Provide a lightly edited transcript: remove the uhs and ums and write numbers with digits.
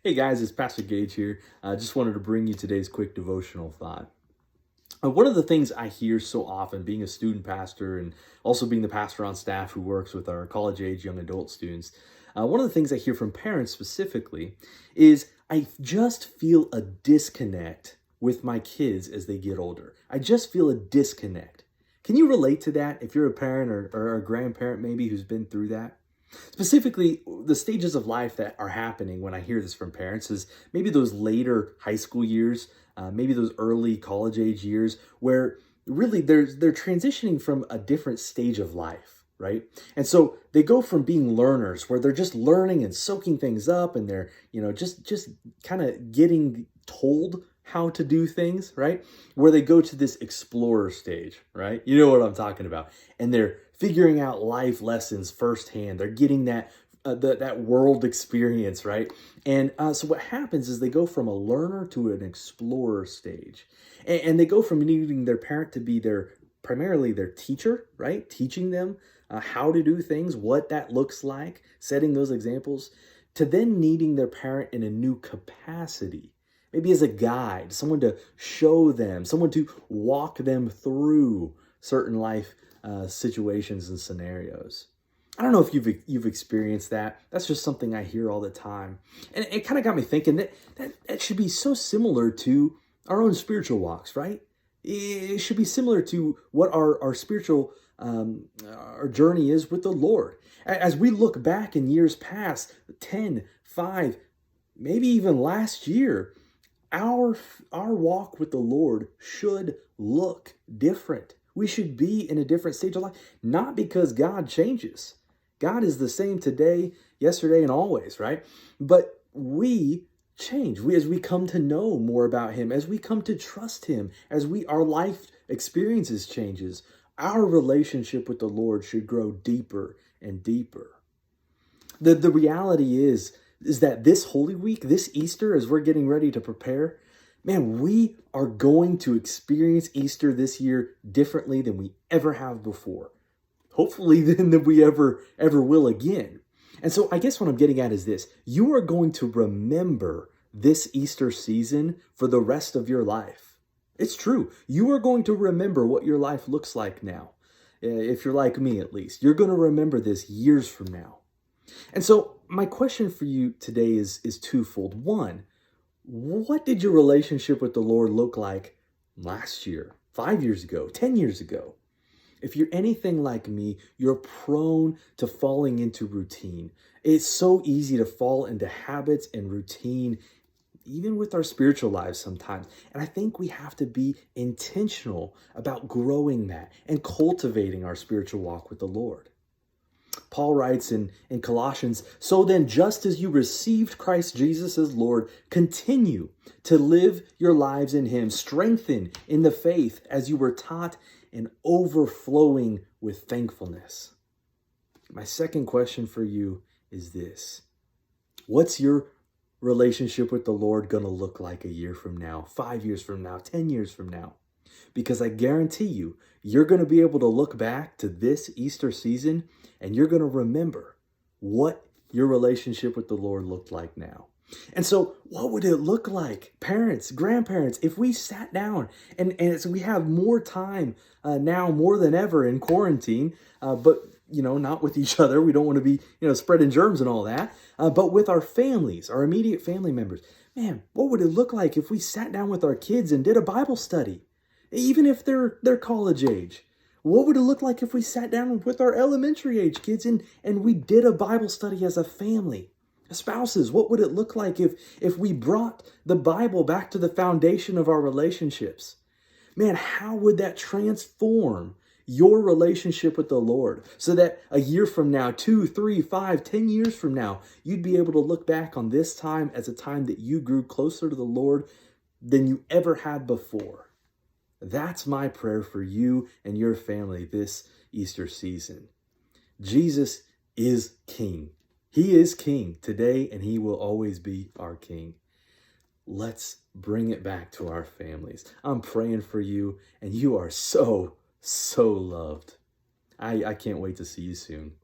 Hey guys, it's Pastor Gage here. I just wanted to bring you today's quick devotional thought. One of the things I hear so often, being a student pastor and also being the pastor on staff who works with our college age young adult students, one of the things I hear from parents specifically is I just feel a disconnect with my kids as they get older. I just feel a disconnect. Can you relate to that if you're a parent or a grandparent maybe who's been through that? Specifically, the stages of life that are happening when I hear this from parents is maybe those later high school years, maybe those early college age years where really they're transitioning from a different stage of life, right? And so they go from being learners where they're just learning and soaking things up and they're, just kind of getting told how to do things, right? Where they go to this explorer stage, right? You know what I'm talking about. And they're figuring out life lessons firsthand. They're getting that world experience, right? And so what happens is they go from a learner to an explorer stage. And they go from needing their parent to be primarily their teacher, right? Teaching them how to do things, what that looks like, setting those examples, to then needing their parent in a new capacity. Maybe as a guide, someone to show them, someone to walk them through certain life situations and scenarios. I don't know if you've experienced that. That's just something I hear all the time. And it kind of got me thinking that should be so similar to our own spiritual walks, right? It should be similar to what our spiritual our journey is with the Lord. As we look back in years past, 10, 5, maybe even last year, our walk with the Lord should look different. We should be in a different stage of life, not because God changes. God is the same today, yesterday, and always, right? But we change. As we come to know more about Him, as we come to trust Him, our life experiences changes, our relationship with the Lord should grow deeper and deeper. The reality is that this Holy Week, this Easter, as we're getting ready to prepare, man, we are going to experience Easter this year differently than we ever have before. Hopefully than we ever will again. And so I guess what I'm getting at is this. You are going to remember this Easter season for the rest of your life. It's true. You are going to remember what your life looks like now. If you're like me, at least. You're going to remember this years from now. And so my question for you today is twofold. One, what did your relationship with the Lord look like last year, 5 years ago, 10 years ago? If you're anything like me, you're prone to falling into routine. It's so easy to fall into habits and routine, even with our spiritual lives sometimes. And I think we have to be intentional about growing that and cultivating our spiritual walk with the Lord. Paul writes in Colossians, "So then, just as you received Christ Jesus as Lord, continue to live your lives in Him, strengthen in the faith as you were taught, and overflowing with thankfulness." My second question for you is this. What's your relationship with the Lord going to look like a year from now, 5 years from now, 10 years from now? Because I guarantee you, you're going to be able to look back to this Easter season and you're going to remember what your relationship with the Lord looked like now. And so what would it look like, parents, grandparents, if we sat down and so we have more time now more than ever in quarantine, but not with each other. We don't want to be, spreading germs and all that, but with our families, our immediate family members. Man, what would it look like if we sat down with our kids and did a Bible study? Even if they're college age. What would it look like if we sat down with our elementary age kids and we did a Bible study as a family? Spouses, what would it look like if we brought the Bible back to the foundation of our relationships? Man, how would that transform your relationship with the Lord so that a year from now, 2, 3, 5, 10 years from now, you'd be able to look back on this time as a time that you grew closer to the Lord than you ever had before? That's my prayer for you and your family this Easter season. Jesus is King. He is King today, and He will always be our King. Let's bring it back to our families. I'm praying for you, and you are so, so loved. I can't wait to see you soon.